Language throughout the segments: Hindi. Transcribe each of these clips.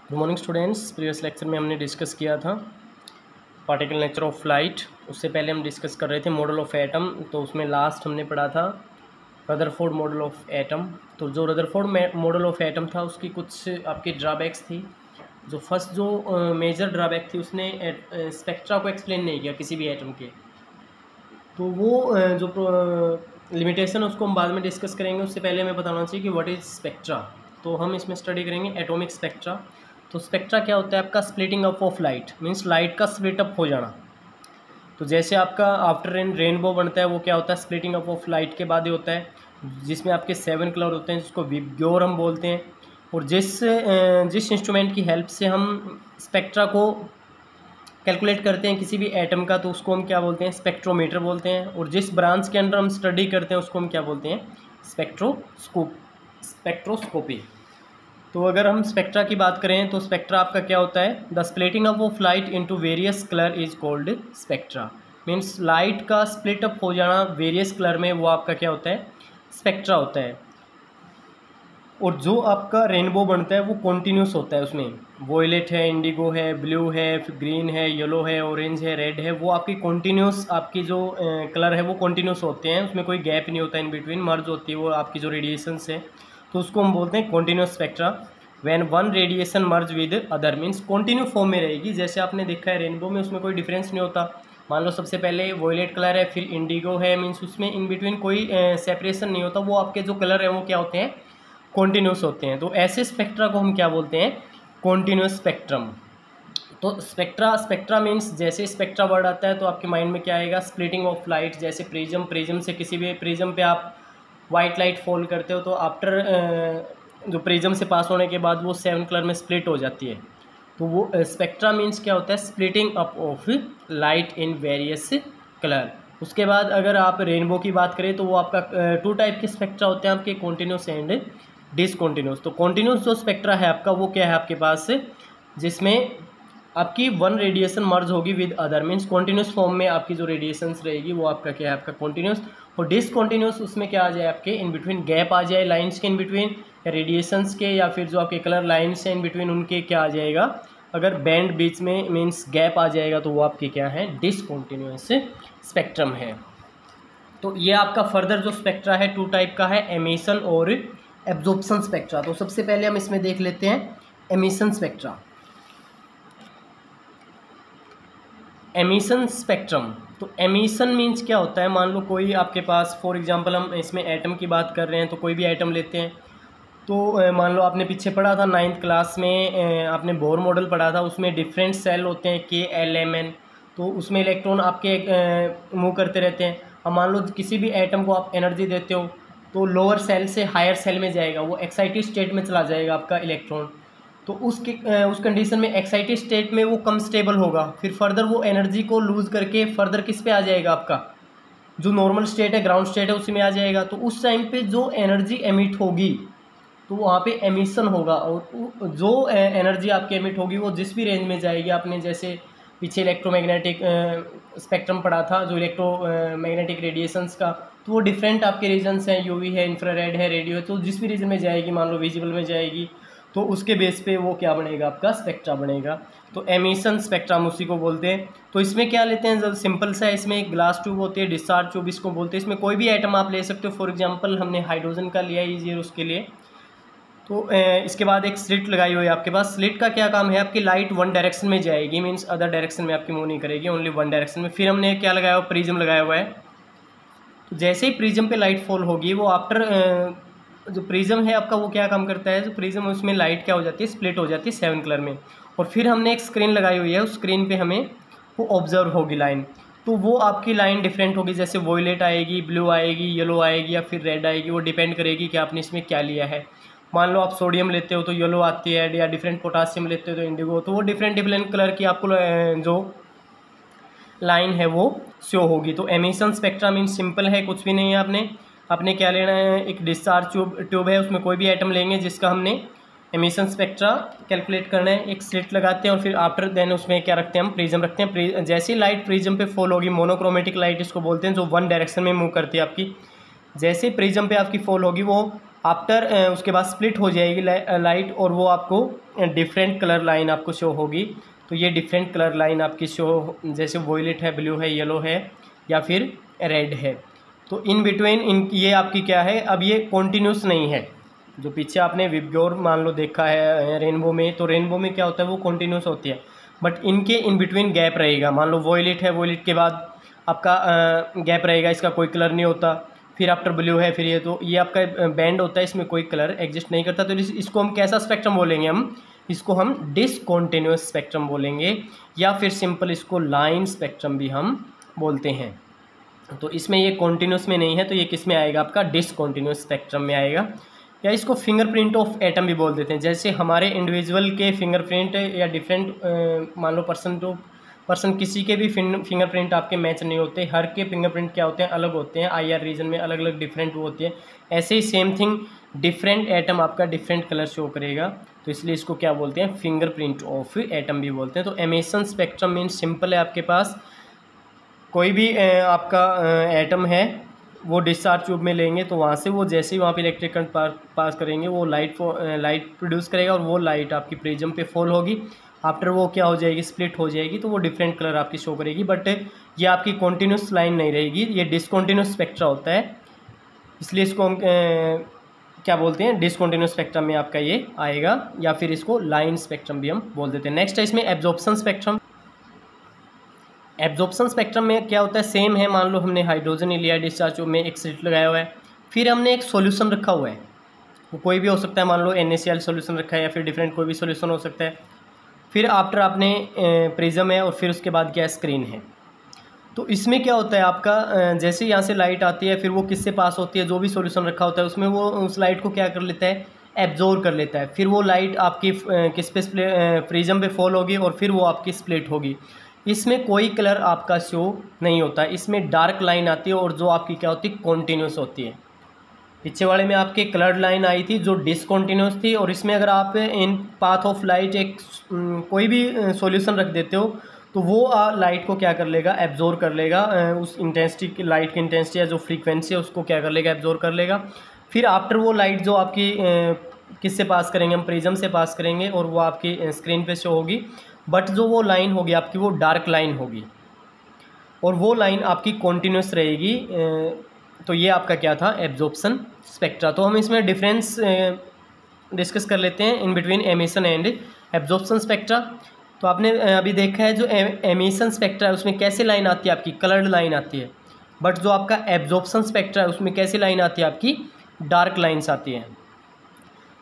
Good morning students. Previous lecture में हमने डिस्कस किया था पार्टिकल नेचर ऑफ लाइट। उससे पहले हम डिस्कस कर रहे थे मॉडल ऑफ एटम। तो उसमें लास्ट हमने पढ़ा था रदरफोर्ड मॉडल ऑफ एटम। तो जो रदरफोर्ड मॉडल ऑफ एटम था उसकी कुछ आपकी ड्रॉबैक्स थी। जो फर्स्ट जो मेजर ड्रॉबैक थी उसने स्पेक्ट्रा को एक्सप्लेन नहीं किया किसी भी एटम के। तो वो जो लिमिटेशन उसको हम बाद में डिस्कस करेंगे। उससे पहले हमें बताना चाहिए कि व्हाट इज़ स्पेक्ट्रा। तो हम इसमें स्टडी करेंगे एटॉमिक स्पेक्ट्रा। तो स्पेक्ट्रा क्या होता है आपका? Splitting up of light, means light का स्प्लिट अप हो जाना। तो जैसे आपका आफ्टर रेनबो बनता है वो क्या होता है? स्प्लिटिंग अप ऑफ लाइट के बाद ही होता है, जिसमें आपके 7 कलर होते हैं जिसको विबग्योर हम बोलते हैं। और जिस इंस्ट्रूमेंट की हेल्प से हम स्पेक्ट्रा को कैलकुलेट करते हैं किसी भी एटम का, तो उसको हम क्या बोलते हैं? स्पेक्ट्रोमीटर बोलते हैं। और जिस ब्रांच के अंदर हम स्टडी करते हैं उसको हम क्या बोलते हैं? स्पेक्ट्रोस्कोपी। तो अगर हम स्पेक्ट्रा की बात करें तो स्पेक्ट्रा आपका क्या होता है? The splitting up of light into various colour is called spectra. Means light का स्प्लिट अप हो जाना वेरियस कलर में, वो आपका क्या होता है? स्पेक्ट्रा होता है। और जो आपका रेनबो बनता है वो कॉन्टीन्यूस होता है। उसमें वॉयलेट है, इंडिगो है, ब्लू है, ग्रीन है, येलो है, ऑरेंज है, रेड है, वो आपकी कॉन्टीन्यूस आपकी जो कलर है वो कॉन्टीन्यूस होते हैं। उसमें कोई गैप नहीं होता, इन बिटवीन मर्ज होती है वो आपकी जो रेडिएशंस है। तो उसको हम बोलते हैं continuous spectra. When one radiation merge with other, means continue form में रहेगी। जैसे आपने देखा है रेनबो में उसमें कोई डिफरेंस नहीं होता। मान लो सबसे पहले वॉयलेट कलर है, फिर इंडिगो है, मीन्स उसमें इन बिटवीन कोई सेपरेशन नहीं होता। वो आपके जो कलर है वो क्या होते हैं? कॉन्टीन्यूस होते हैं। तो ऐसे स्पेक्ट्रा को हम क्या बोलते हैं? Continuous spectrum. तो स्पेक्ट्रा मीन्स जैसे स्पेक्ट्रा वर्ड आता है तो आपके माइंड में क्या आएगा? Splitting of light. जैसे प्रिज्म से किसी भी प्रिज्म पे आप वाइट लाइट फॉल करते हो तो आफ्टर जो प्रिज्म से पास होने के बाद वो 7 कलर में स्प्लिट हो जाती है। तो वो स्पेक्ट्रा मीन्स क्या होता है? Splitting up of light in various colour. उसके बाद अगर आप रेनबो की बात करें तो वो आपका 2 टाइप के स्पेक्ट्रा होते हैं आपके, कॉन्टीन्यूस एंड डिसकॉन्टीन्यूस। तो कॉन्टीन्यूस जो स्पेक्ट्रा है आपका वो क्या है आपके पास? जिसमें आपकी वन रेडिएशन मर्ज होगी with other, means continuous form में आपकी जो रेडिएशंस रहेगी वो आपका क्या है? आपका कॉन्टीन्यूस। और डिसकॉन्टीन्यूस उसमें क्या आ जाए? आपके इन बिटवीन गैप आ जाए लाइन्स के इन बिटवीन, रेडिएशंस के, या फिर जो आपके कलर लाइन्स हैं इन बिटवीन उनके क्या आ जाएगा? अगर बैंड बीच में मीन्स गैप आ जाएगा तो वो आपके क्या है? डिसकॉन्टीन्यूस स्पेक्ट्रम है। तो ये आपका फर्दर जो स्पेक्ट्रा है 2 टाइप का है, एमिशन और एब्जॉर्प्शन स्पेक्ट्रा। तो सबसे पहले हम इसमें देख लेते हैं एमिशन स्पेक्ट्रा। Emission spectrum. तो एमिशन मीन्स क्या होता है? मान लो कोई आपके पास, फॉर एग्जांपल हम इसमें एटम की बात कर रहे हैं तो कोई भी एटम लेते हैं। तो मान लो आपने पीछे पढ़ा था 9th क्लास में, आपने बोर मॉडल पढ़ा था। उसमें डिफरेंट सेल होते हैं KLMN। तो उसमें इलेक्ट्रॉन आपके मूव करते रहते हैं। अब मान लो किसी भी एटम को आप एनर्जी देते हो तो लोअर सेल से हायर सेल में जाएगा, वो एक्साइटेड स्टेट में चला जाएगा आपका इलेक्ट्रॉन। तो उस कंडीशन में एक्साइटेड स्टेट में वो कम स्टेबल होगा, फिर फर्दर वो एनर्जी को लूज़ करके फर्दर किस पे आ जाएगा? आपका जो नॉर्मल स्टेट है, ग्राउंड स्टेट है, उसी में आ जाएगा। तो उस टाइम पे जो एनर्जी एमिट होगी तो वहाँ पे एमिशन होगा। और जो एनर्जी आपकी एमिट होगी वो जिस भी रेंज में जाएगी, आपने जैसे पीछे इलेक्ट्रोमैग्नेटिक स्पेक्ट्रम पढ़ा था जो इलेक्ट्रोमैग्नेटिक रेडिएशंस का, तो वो डिफरेंट आपके रीजन्स हैं, यूवी है, इंफ्रारेड है, रेडियो है। तो जिस भी रीजन में जाएगी, मान लो विजिबल में जाएगी, तो उसके बेस पे वो क्या बनेगा? आपका स्पेक्ट्रा बनेगा। तो एमिशन स्पेक्ट्रा हम उसी को बोलते हैं। तो इसमें क्या लेते हैं? जब सिंपल सा है, इसमें एक ग्लास ट्यूब होती है, डिस्चार्ज ट्यूब इसको बोलते हैं। इसमें कोई भी आइटम आप ले सकते हो। फॉर एग्जांपल हमने हाइड्रोजन का लिया ईजियर उसके लिए। तो इसके बाद एक स्लिट लगाई हुई है आपके पास। स्लिट का क्या काम है? आपकी लाइट वन डायरेक्शन में जाएगी, मीन्स अदर डायरेक्शन में आपकी मूव नहीं करेगी, ओनली वन डायरेक्शन में। फिर हमने क्या लगाया हुआ? प्रिज्म लगाया हुआ है। तो जैसे ही प्रिज्म पे लाइट फॉल होगी, वो आफ्टर जो प्रिज्म है आपका वो क्या काम करता है? जो प्रिज्म उसमें लाइट क्या हो जाती है? स्प्लिट हो जाती है 7 कलर में। और फिर हमने एक स्क्रीन लगाई हुई है, उस स्क्रीन पे हमें वो ऑब्जर्व होगी लाइन। तो वो आपकी लाइन डिफरेंट होगी, जैसे वॉयलेट आएगी, ब्लू आएगी, येलो आएगी, या फिर रेड आएगी। वो डिपेंड करेगी कि आपने इसमें क्या लिया है। मान लो आप सोडियम लेते हो तो येलो आती है, या डिफरेंट पोटासियम लेते हो तो इंडिगो। तो वो डिफरेंट डिफरेंट कलर की आपको जो लाइन है वो शो होगी। तो एमिशन स्पेक्ट्रा मीन्स सिंपल है, कुछ भी नहीं है। आपने क्या लेना है? एक डिस्चार्ज ट्यूब है, उसमें कोई भी एटम लेंगे जिसका हमने एमिशन स्पेक्ट्रा कैलकुलेट करना है। एक स्लिट लगाते हैं और फिर आफ्टर देन उसमें क्या रखते हैं? हम प्रिज्म रखते हैं। जैसे ही लाइट प्रिज्म पे फॉल होगी, मोनोक्रोमेटिक लाइट इसको बोलते हैं, जो वन डायरेक्शन में मूव करती है आपकी। जैसे प्रिज्म पे आपकी फॉल होगी वो आफ्टर उसके बाद स्प्लिट हो जाएगी लाइट, और वो आपको डिफरेंट कलर लाइन आपको शो होगी। तो ये डिफरेंट कलर लाइन आपकी शो, जैसे वॉयलेट है, ब्लू है, येलो है या फिर रेड है। तो इन बिटवीन ये आपकी क्या है, अब ये कॉन्टीन्यूस नहीं है। जो पीछे आपने विबग्योर मान लो देखा है रेनबो में, तो रेनबो में क्या होता है, वो कॉन्टीन्यूस होती है, बट इनके इन बिटवीन गैप रहेगा। मान लो वॉयलेट है, वॉयलेट के बाद आपका गैप रहेगा, इसका कोई कलर नहीं होता। फिर आफ्टर ब्लू है, फिर ये, तो ये आपका बैंड होता है, इसमें कोई कलर एग्जिस्ट नहीं करता। तो इसको हम कैसा स्पेक्ट्रम बोलेंगे, हम इसको हम डिसकॉन्टिन्यूस स्पेक्ट्रम बोलेंगे, या फिर सिंपल इसको लाइन स्पेक्ट्रम भी हम बोलते हैं। तो इसमें ये कॉन्टीन्यूस में नहीं है, तो ये किस में आएगा, आपका डिसकॉन्टिन्यूस स्पेक्ट्रम में आएगा। या इसको फिंगरप्रिंट ऑफ एटम भी बोल देते हैं। जैसे हमारे इंडिविजुअल के फिंगरप्रिंट या डिफरेंट मान लो पर्सन टू पर्सन किसी के भी फिंगरप्रिंट आपके मैच नहीं होते, हर के फिंगरप्रिंट क्या होते हैं, अलग होते हैं, IR रीजन में अलग अलग डिफरेंट होती है। ऐसे ही सेम थिंग डिफरेंट एटम आपका डिफरेंट कलर शो करेगा, तो इसलिए इसको क्या बोलते हैं, फिंगरप्रिंट ऑफ एटम भी बोलते हैं। तो एमिशन स्पेक्ट्रम मीन्स सिंपल है, आपके पास कोई भी आपका एटम है, वो डिस्चार्ज ट्यूब में लेंगे, तो वहाँ से वो जैसे ही वहाँ पे इलेक्ट्रिक करंट पास करेंगे, वो लाइट प्रोड्यूस करेगा, और वो लाइट आपकी प्रिज्म पे फॉल होगी। आफ्टर वो क्या हो जाएगी, स्प्लिट हो जाएगी, तो वो डिफरेंट कलर आपकी शो करेगी। बट ये आपकी कॉन्टीन्यूस लाइन नहीं रहेगी, ये डिसकॉन्टीन्यूस स्पेक्ट्रा होता है, इसलिए इसको हम क्या बोलते हैं, डिसकॉन्टीन्यूस स्पेक्ट्रम में आपका ये आएगा, या फिर इसको लाइन स्पेक्ट्रम भी हम बोल देते हैं। नेक्स्ट है इसमें एब्जॉर्प्शन स्पेक्ट्रम। एब्जॉर्प्शन स्पेक्ट्रम में क्या होता है, सेम है, मान लो हमने हाइड्रोजन लिया है, डिस्चार्ज ट्यूब में एक स्लिट लगाया हुआ है, फिर हमने एक सॉल्यूशन रखा हुआ है, वो कोई भी हो सकता है, मान लो NaCl सॉल्यूशन रखा है, या फिर डिफरेंट कोई भी सॉल्यूशन हो सकता है। फिर आफ्टर आपने प्रिज्म है, और फिर उसके बाद क्या स्क्रीन है। तो इसमें क्या होता है आपका, जैसे यहाँ से लाइट आती है, फिर वो किससे पास होती है, जो भी सॉल्यूशन रखा होता है उसमें, वो उस लाइट को क्या कर लेता है, एब्जॉर्ब कर लेता है। फिर वो लाइट आपकी किस पे प्रिज्म पे फॉल होगी, और फिर वो आपकी स्प्लिट होगी। इसमें कोई कलर आपका शो नहीं होता, इसमें डार्क लाइन आती है, और जो आपकी क्या होती है, कॉन्टीन्यूस होती है। पीछे वाले में आपके कलर्ड लाइन आई थी जो डिसकॉन्टीन्यूस थी, और इसमें अगर आप इन पाथ ऑफ लाइट एक कोई भी सॉल्यूशन रख देते हो, तो वो लाइट को क्या कर लेगा, एब्जॉर्ब कर लेगा, उस इंटेंसिटी की, लाइट की इंटेंसिटी या जो फ्रीक्वेंसी है उसको क्या कर लेगा, एब्जॉर्ब कर लेगा। फिर आफ्टर वो लाइट जो आपकी किससे पास करेंगे, हम प्रिज्म से पास करेंगे, और वो आपकी स्क्रीन पे शो होगी। बट जो वो लाइन होगी आपकी, वो डार्क लाइन होगी, और वो लाइन आपकी कॉन्टीन्यूस रहेगी। तो ये आपका क्या था, एब्जॉर्प्शन स्पेक्ट्रा। तो हम इसमें डिफरेंस डिस्कस कर लेते हैं in between emission and absorption spectra. तो आपने अभी देखा है जो एमिशन स्पेक्ट्रा है उसमें कैसे लाइन आती है, आपकी कलर्ड लाइन आती है। बट जो आपका एब्जॉर्प्शन स्पेक्ट्रा है उसमें कैसी लाइन आती है, आपकी डार्क लाइन्स आती हैं।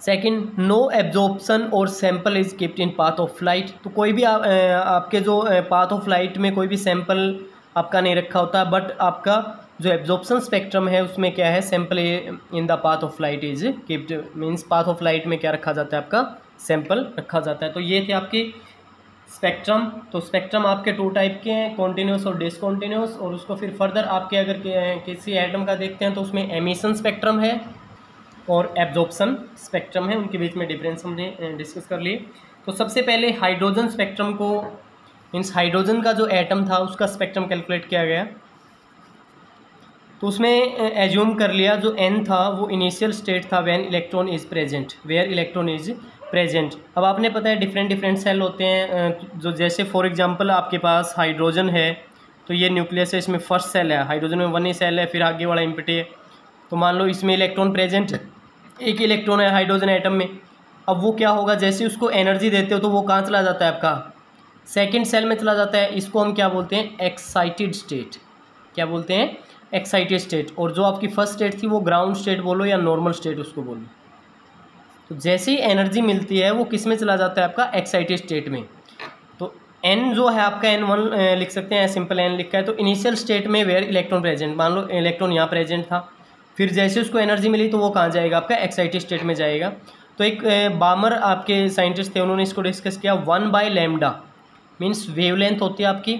सेकंड, नो एब्जॉर्प्शन और sample is keeped in path of light. तो कोई भी आपके जो पाथ ऑफ लाइट में कोई भी सैंपल आपका नहीं रखा होता, बट आपका जो एब्जॉर्प्शन स्पेक्ट्रम है उसमें क्या है, sample in the path of light is keeped, means path of light में क्या रखा जाता है, आपका सैंपल रखा जाता है। तो ये थे आपके स्पेक्ट्रम। तो स्पेक्ट्रम आपके 2 टाइप के हैं, कॉन्टीन्यूस और डिसकॉन्टीन्यूस। और उसको फिर फर्दर आपके अगर किसी एटम का देखते हैं तो उसमें एमिशन स्पेक्ट्रम है और एब्जॉर्प्शन स्पेक्ट्रम है, उनके बीच में डिफरेंस हमने डिस्कस कर लिए। तो सबसे पहले हाइड्रोजन स्पेक्ट्रम को, मीन्स हाइड्रोजन का जो एटम था उसका स्पेक्ट्रम कैलकुलेट किया गया। तो उसमें एज्यूम कर लिया जो n था वो इनिशियल स्टेट था when electron is present, where electron is present. अब आपने पता है डिफरेंट सेल होते हैं, जो जैसे फॉर एग्जांपल आपके पास हाइड्रोजन है, तो ये न्यूक्लियस है, इसमें फर्स्ट सेल है, हाइड्रोजन में 1 ही सेल है, फिर आगे वाला एम्प्टी है। तो मान लो इसमें इलेक्ट्रॉन प्रेजेंट है, एक इलेक्ट्रॉन है हाइड्रोजन एटम में। अब वो क्या होगा, जैसे उसको एनर्जी देते हो तो वो कहाँ चला जाता है, आपका सेकेंड सेल में चला जाता है। इसको हम क्या बोलते हैं, एक्साइटेड स्टेट। क्या बोलते हैं, एक्साइटेड स्टेट। और जो आपकी फर्स्ट स्टेट थी वो ग्राउंड स्टेट बोलो या नॉर्मल स्टेट उसको बोलो। तो जैसे ही एनर्जी मिलती है वो किस में चला जाता है, आपका एक्साइटेड स्टेट में। तो n जो है आपका n1 लिख सकते हैं, सिंपल n लिखा है। तो इनिशियल स्टेट में वेयर इलेक्ट्रॉन प्रेजेंट, मान लो इलेक्ट्रॉन यहाँ प्रेजेंट था, फिर जैसे उसको एनर्जी मिली तो वो कहाँ जाएगा, आपका एक्साइटेड स्टेट में जाएगा। तो एक बामर आपके साइंटिस्ट थे, उन्होंने इसको डिस्कस किया 1/λ मीन्स वेवलेंथ होती है आपकी,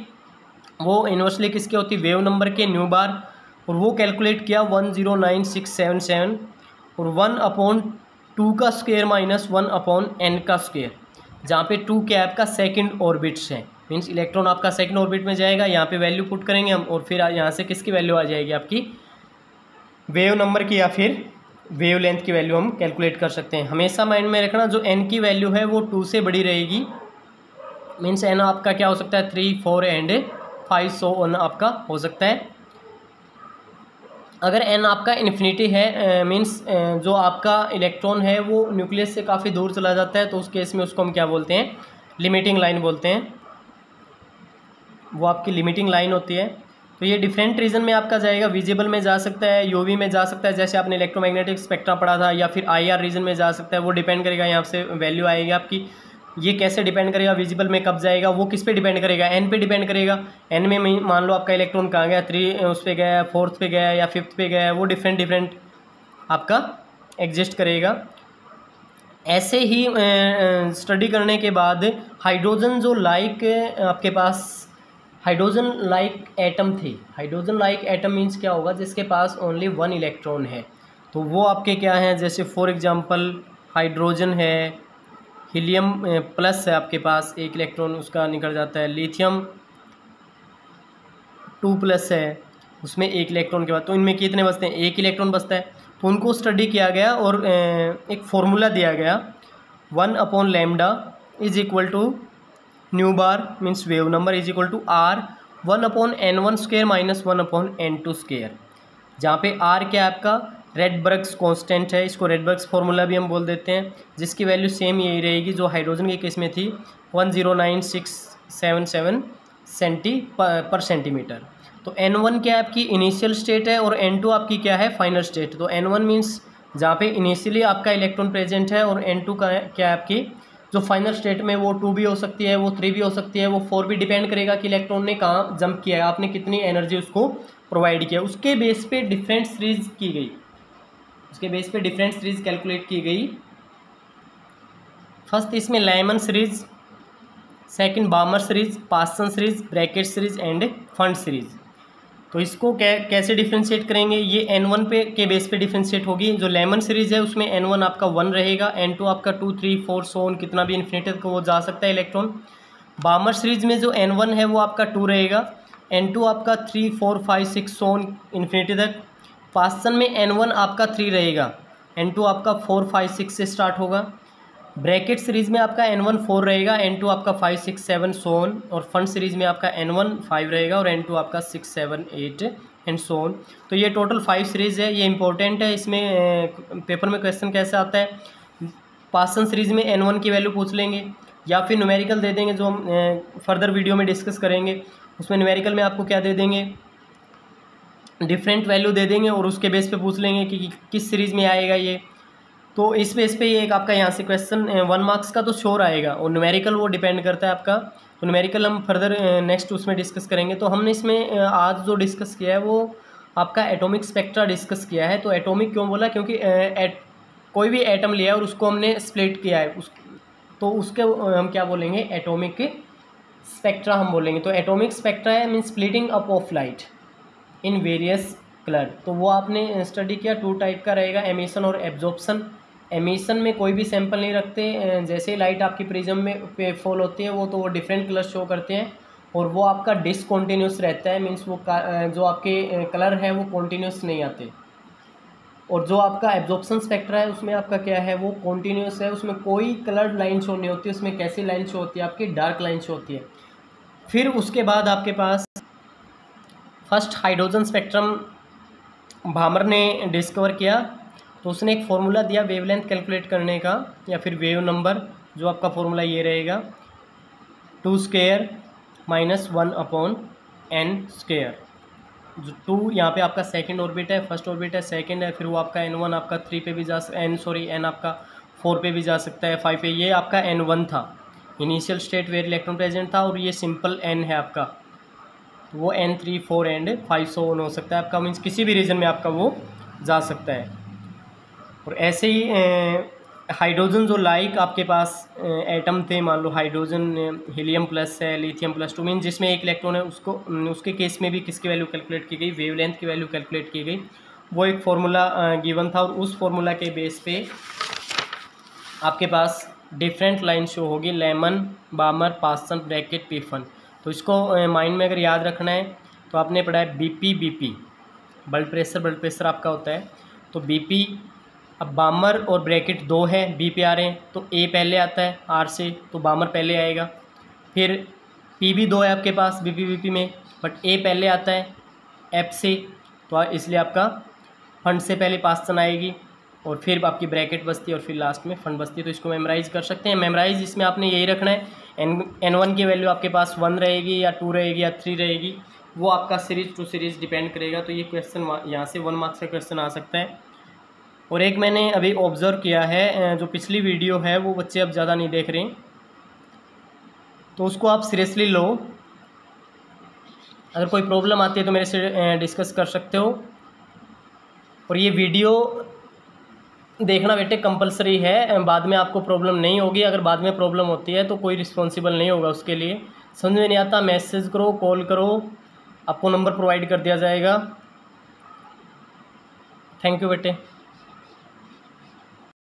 वो इन्वर्सली किसके होती है, वेव नंबर के न्यू बार। और वो कैलकुलेट किया 109677 और 1/2 का स्क्वायर माइनस 1/n का स्क्वायर, जहाँ पे 2 क्या है आपका सेकंड ऑर्बिट्स है, मीन्स इलेक्ट्रॉन आपका सेकंड ऑर्बिट में जाएगा। यहाँ पे वैल्यू पुट करेंगे हम, और फिर यहाँ से किसकी वैल्यू आ जाएगी, आपकी वेव नंबर की या फिर वेवलेंथ की वैल्यू हम कैलकुलेट कर सकते हैं। हमेशा माइंड में रखना जो n की वैल्यू है वो 2 से बड़ी रहेगी, मीन्स n आपका क्या हो सकता है 3, 4 एंड 5 सो ऑन आपका हो सकता है। अगर n आपका इन्फिनिटी है मीन्स जो आपका इलेक्ट्रॉन है वो न्यूक्लियस से काफ़ी दूर चला जाता है, तो उस केस में उसको हम क्या बोलते हैं, लिमिटिंग लाइन बोलते हैं। वो आपकी लिमिटिंग लाइन होती है। तो ये डिफरेंट रीजन में आपका जाएगा, विजिबल में जा सकता है, यूवी में जा सकता है जैसे आपने इलेक्ट्रोमैग्नेटिक स्पेक्ट्रा पढ़ा था, या फिर IR रीजन में जा सकता है। वो डिपेंड करेगा, यहाँ से वैल्यू आएगी आपकी। ये कैसे डिपेंड करेगा, विजिबल में कब जाएगा, वो किस पे डिपेंड करेगा, n पे डिपेंड करेगा। n में मान लो आपका इलेक्ट्रॉन कहाँ गया, 3 उस पर गया, 4th पे गया या 5th पे गया, वो डिफरेंट आपका एग्जिस्ट करेगा। ऐसे ही स्टडी करने के बाद हाइड्रोजन जो लाइक आपके पास हाइड्रोजन लाइक एटम थे, हाइड्रोजन लाइक एटम मीन्स क्या होगा, जिसके पास ओनली 1 इलेक्ट्रॉन है, तो वो आपके क्या हैं, जैसे फॉर एग्जांपल हाइड्रोजन है, हीलियम प्लस है आपके पास, 1 इलेक्ट्रॉन उसका निकल जाता है, लिथियम 2 प्लस है, उसमें 1 इलेक्ट्रॉन के बाद, तो इनमें कितने बचते हैं, 1 इलेक्ट्रॉन बचता है। तो उनको स्टडी किया गया और एक फॉर्मूला दिया गया, 1 lambda is equal to nu bar means wave number is equal to R 1/n1 square minus 1/n2 square, जहाँ पे R क्या है आपका रेडबर्ग्स कांस्टेंट है, इसको रेडबर्ग्स फार्मूला भी हम बोल देते हैं, जिसकी वैल्यू सेम यही रहेगी जो हाइड्रोजन के केस में थी, 109,677 पर सेंटीमीटर। तो n1 क्या है आपकी इनिशियल स्टेट है और n2 आपकी क्या है फाइनल स्टेट। तो n1 मीन्स जहाँ पे इनिशियली आपका इलेक्ट्रॉन प्रेजेंट है, और n2 का क्या है आपकी जो फाइनल स्टेट में, वो 2 भी हो सकती है, वो 3 भी हो सकती है, वो 4 भी, डिपेंड करेगा कि इलेक्ट्रॉन ने कहाँ जंप किया है, आपने कितनी एनर्जी उसको प्रोवाइड किया, उसके बेस पे डिफरेंट सीरीज की गई, उसके बेस पे डिफरेंट सीरीज कैलकुलेट की गई। फर्स्ट इसमें Lyman series, second Balmer series, Paschen series, Brackett series and Pfund series. तो इसको कैसे डिफ्रेंशिएट करेंगे, ये n1 पे के बेस पे डिफ्रेंशिएट होगी। जो लेमन सीरीज है उसमें n1 आपका 1 रहेगा, n2 आपका 2, 3, 4 सोन कितना भी इन्फिनिटी तक वो जा सकता है इलेक्ट्रॉन। बामर सीरीज में जो n1 है वो आपका 2 रहेगा, n2 आपका 3, 4, 5, 6 सोन इन्फिनिटी तक। पास्सन में n1 आपका 3 रहेगा, n2 आपका 4, 5, 6 से स्टार्ट होगा। ब्रैकेट सीरीज में आपका n1 4 रहेगा, n2 आपका 5, 6, 7 सोन, और फंड सीरीज में आपका n1 5 रहेगा और n2 आपका 6, 7, 8 एंड सोन। तो ये टोटल 5 सीरीज है, ये इंपॉर्टेंट है। इसमें पेपर में क्वेश्चन कैसे आता है, पास्सन सीरीज में n1 की वैल्यू पूछ लेंगे, या फिर न्यूमेरिकल दे देंगे, जो हम फर्दर वीडियो में डिस्कस करेंगे। उसमें न्यूमेरिकल में आपको क्या दे देंगे, डिफरेंट वैल्यू दे देंगे, और उसके बेस पे पूछ लेंगे कि किस सीरीज़ में आएगा ये। तो इस बेस पे ये एक आपका यहाँ से क्वेश्चन 1 मार्क्स का तो श्योर आएगा, और न्यूमेरिकल वो डिपेंड करता है आपका। तो न्यूमेरिकल हम फर्दर नेक्स्ट उसमें डिस्कस करेंगे। तो हमने इसमें आज जो डिस्कस किया है वो आपका एटॉमिक स्पेक्ट्रा डिस्कस किया है। तो एटॉमिक क्यों बोला, क्योंकि कोई भी एटम लिया और उसको हमने स्प्लिट किया है, तो उसके हम क्या बोलेंगे, एटॉमिक स्पेक्ट्रा हम बोलेंगे। तो एटॉमिक स्पेक्ट्रा है mean splitting up of light in various colour. तो वो आपने स्टडी किया, 2 टाइप का रहेगा, एमिशन और एब्जॉर्प्शन। एमिशन में कोई भी सैंपल नहीं रखते, जैसे ही लाइट आपकी प्रिज्म में पे फॉल होती है वो डिफरेंट कलर शो करते हैं, और वो आपका डिसकॉन्टीन्यूस रहता है, मीन्स वो जो आपके कलर है वो कॉन्टीन्यूस नहीं आते। और जो आपका एब्जॉर्प्शन स्पेक्ट्रा है उसमें आपका क्या है, वो कॉन्टीन्यूस है, उसमें कोई कलर्ड लाइन शो नहीं होती, उसमें कैसी लाइन शो होती है आपकी, डार्क लाइन शो होती है। फिर उसके बाद आपके पास फर्स्ट हाइड्रोजन स्पेक्ट्रम भामर ने डिस्कवर किया, तो उसने एक फार्मूला दिया वेवलेंथ कैलकुलेट करने का, या फिर वेव नंबर, जो आपका फार्मूला ये रहेगा 2 स्क्वायर माइनस 1/n स्क्वायर। जो 2 यहाँ पे आपका सेकंड ऑर्बिट है, फर्स्ट ऑर्बिट है, सेकंड है, फिर वो आपका n1 आपका 3 पे भी जा n आपका 4 पे भी जा सकता है, 5 पे। ये आपका n1 था, initial state where electron present था, और ये सिंपल n है आपका, तो वो n 3, 4 एंड 5 सो ऑन हो सकता है आपका, मीन्स किसी भी रीजन में आपका वो जा सकता है। और ऐसे ही हाइड्रोजन जो लाइक आपके पास एटम थे, मान लो हाइड्रोजन हीलियम प्लस है, लिथियम प्लस 2, मीन जिसमें 1 इलेक्ट्रॉन है, उसके केस में भी किसकी वैल्यू कैलकुलेट की गई, वेवलेंथ की वैल्यू कैलकुलेट की गई। वो एक फार्मूला गिवन था, और उस फार्मूला के बेस पे आपके पास डिफरेंट लाइन शो होगी, लेमन, बामर, पास्सन, ब्रैकेट, पीफन। तो इसको माइंड में अगर याद रखना है तो आपने पढ़ा है BP ब्लड प्रेशर आपका होता है। तो BP अब बामर और ब्रैकेट 2 है, बी पे आ रहे हैं तो ए पहले आता है आर से, तो बामर पहले आएगा। फिर पी भी 2 है आपके पास बी पी वी पी में, बट ए पहले आता है एफ से, तो इसलिए आपका फंड से पहले पास्टन आएगी और फिर आपकी ब्रैकेट बचती है और फिर लास्ट में फंड बचती है। तो इसको मेमोराइज़ कर सकते हैं। मेमोराइज़ इसमें आपने यही रखना है, N1 की वैल्यू आपके पास 1 रहेगी या 2 रहेगी या 3 रहेगी, वो आपका सीरीज टू सीरीज डिपेंड करेगा। तो ये क्वेश्चन यहाँ से 1 मार्क्स का क्वेश्चन आ सकता है। और एक मैंने अभी ऑब्ज़र्व किया है, जो पिछली वीडियो है वो बच्चे अब ज़्यादा नहीं देख रहे हैं, तो उसको आप सीरियसली लो। अगर कोई प्रॉब्लम आती है तो मेरे से डिस्कस कर सकते हो। और ये वीडियो देखना बेटे कंपलसरी है, बाद में आपको प्रॉब्लम नहीं होगी। अगर बाद में प्रॉब्लम होती है तो कोई रिस्पॉन्सिबल नहीं होगा उसके लिए। समझ में नहीं आता मैसेज करो, कॉल करो, आपको नंबर प्रोवाइड कर दिया जाएगा। थैंक यू बेटे।